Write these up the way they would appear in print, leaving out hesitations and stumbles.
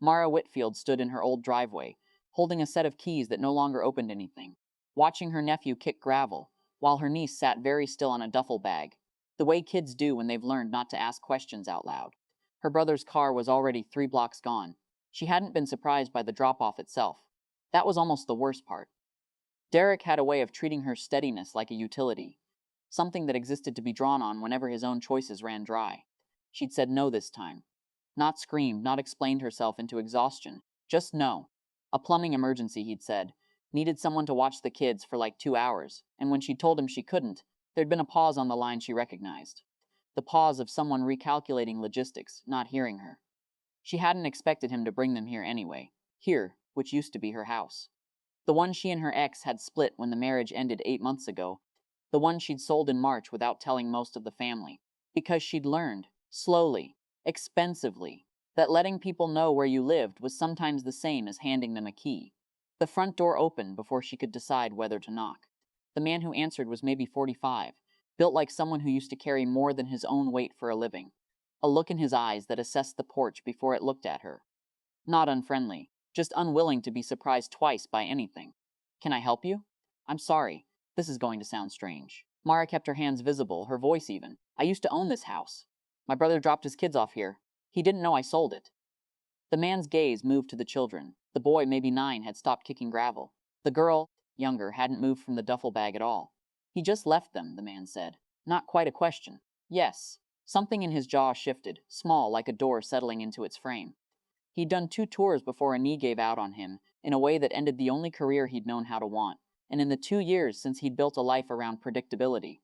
Mara Whitfield stood in her old driveway, holding a set of keys that no longer opened anything, watching her nephew kick gravel, while her niece sat very still on a duffel bag, the way kids do when they've learned not to ask questions out loud. Her brother's car was already 3 blocks gone. She hadn't been surprised by the drop-off itself. That was almost the worst part. Derek had a way of treating her steadiness like a utility, something that existed to be drawn on whenever his own choices ran dry. She'd said no this time. Not screamed, not explained herself into exhaustion. Just no. A plumbing emergency, he'd said. Needed someone to watch the kids for like 2 hours, and when she'd told him she couldn't, there'd been a pause on the line she recognized. The pause of someone recalculating logistics, not hearing her. She hadn't expected him to bring them here anyway. Here, which used to be her house. The one she and her ex had split when the marriage ended 8 months ago. The one she'd sold in March without telling most of the family. Because she'd learned, slowly, expensively, that letting people know where you lived was sometimes the same as handing them a key. The front door opened before she could decide whether to knock. The man who answered was maybe 45, built like someone who used to carry more than his own weight for a living. A look in his eyes that assessed the porch before it looked at her. Not unfriendly, just unwilling to be surprised twice by anything. "Can I help you?" "I'm sorry. This is going to sound strange." Mara kept her hands visible, her voice even. "I used to own this house. My brother dropped his kids off here. He didn't know I sold it." The man's gaze moved to the children. The boy, maybe 9, had stopped kicking gravel. The girl, younger, hadn't moved from the duffel bag at all. "He just left them," the man said. Not quite a question. Yes. Something in his jaw shifted, small, like a door settling into its frame. He'd done 2 tours before a knee gave out on him, in a way that ended the only career he'd known how to want, and in the 2 years since he'd built a life around predictability.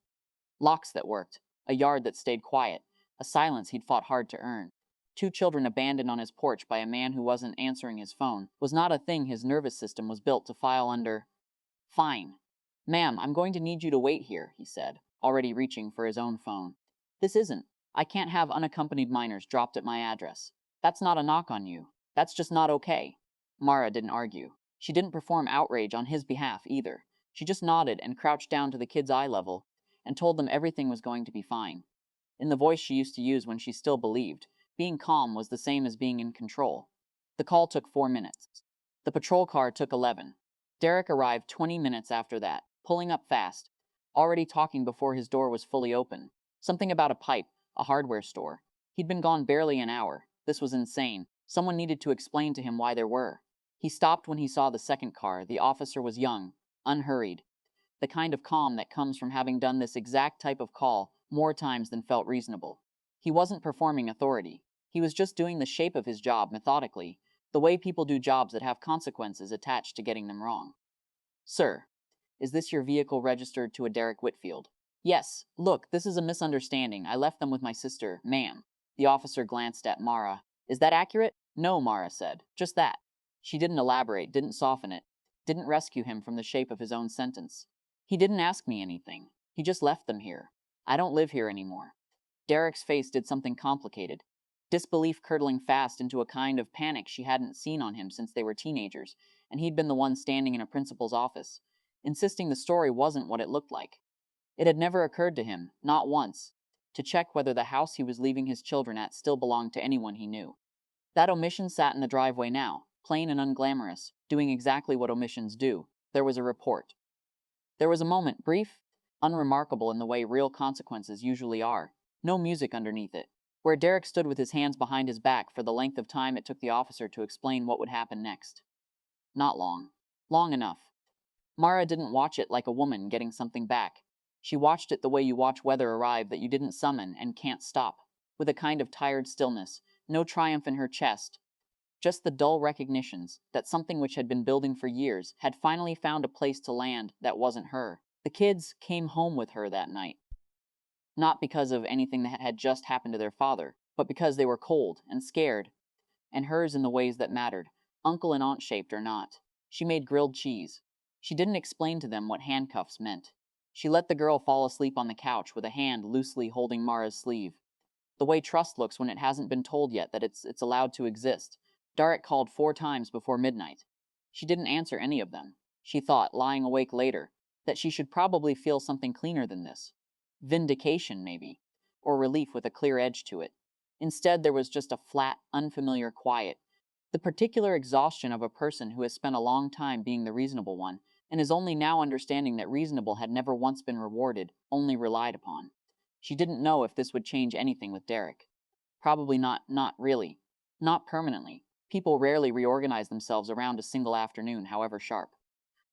Locks that worked, a yard that stayed quiet, a silence he'd fought hard to earn. 2 children abandoned on his porch by a man who wasn't answering his phone was not a thing his nervous system was built to file under. "Fine. Ma'am, I'm going to need you to wait here," he said, already reaching for his own phone. "This isn't. I can't have unaccompanied minors dropped at my address. That's not a knock on you. That's just not okay." Mara didn't argue. She didn't perform outrage on his behalf either. She just nodded and crouched down to the kids' eye level and told them everything was going to be fine. In the voice she used to use when she still believed, being calm was the same as being in control. The call took 4 minutes. The patrol car took 11. Derek arrived 20 minutes after that, pulling up fast, already talking before his door was fully open. Something about a pipe, a hardware store. He'd been gone barely an hour. This was insane. Someone needed to explain to him why there were. He stopped when he saw the second car. The officer was young, unhurried. The kind of calm that comes from having done this exact type of call more times than felt reasonable. He wasn't performing authority. He was just doing the shape of his job methodically, the way people do jobs that have consequences attached to getting them wrong. "Sir, is this your vehicle registered to a Derek Whitfield?" "Yes. Look, this is a misunderstanding. I left them with my sister, ma'am." The officer glanced at Mara. "Is that accurate?" "No," Mara said. "Just that." She didn't elaborate, didn't soften it, didn't rescue him from the shape of his own sentence. "He didn't ask me anything. He just left them here. I don't live here anymore." Derek's face did something complicated. Disbelief curdling fast into a kind of panic she hadn't seen on him since they were teenagers, and he'd been the one standing in a principal's office, insisting the story wasn't what it looked like. It had never occurred to him, not once, to check whether the house he was leaving his children at still belonged to anyone he knew. That omission sat in the driveway now, plain and unglamorous, doing exactly what omissions do. There was a report. There was a moment, brief, unremarkable in the way real consequences usually are. No music underneath it, where Derek stood with his hands behind his back for the length of time it took the officer to explain what would happen next. Not long. Long enough. Mara didn't watch it like a woman getting something back. She watched it the way you watch weather arrive that you didn't summon and can't stop, with a kind of tired stillness, no triumph in her chest, just the dull recognitions that something which had been building for years had finally found a place to land that wasn't her. The kids came home with her that night. Not because of anything that had just happened to their father, but because they were cold and scared, and hers in the ways that mattered, uncle and aunt shaped or not. She made grilled cheese. She didn't explain to them what handcuffs meant. She let the girl fall asleep on the couch with a hand loosely holding Mara's sleeve. The way trust looks when it hasn't been told yet that it's allowed to exist. Derek called 4 times before midnight. She didn't answer any of them. She thought, lying awake later, that she should probably feel something cleaner than this. Vindication, maybe, or relief with a clear edge to it. Instead, there was just a flat, unfamiliar quiet, The particular exhaustion of a person who has spent a long time being the reasonable one, and is only now understanding that reasonable had never once been rewarded, only relied upon. She didn't know if this would change anything with Derek. Probably not really. Not permanently. People rarely reorganize themselves around a single afternoon, however sharp.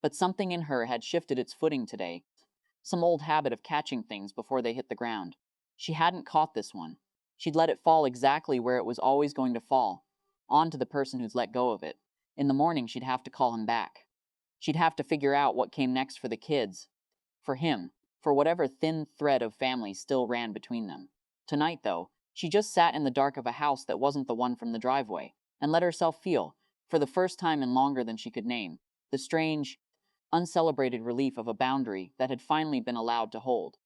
But something in her had shifted its footing today, some old habit of catching things before they hit the ground. She hadn't caught this one. She'd let it fall exactly where it was always going to fall, onto the person who's let go of it. In the morning, she'd have to call him back. She'd have to figure out what came next for the kids, for him, for whatever thin thread of family still ran between them. Tonight, though, she just sat in the dark of a house that wasn't the one from the driveway, and let herself feel, for the first time in longer than she could name, the strange, uncelebrated relief of a boundary that had finally been allowed to hold.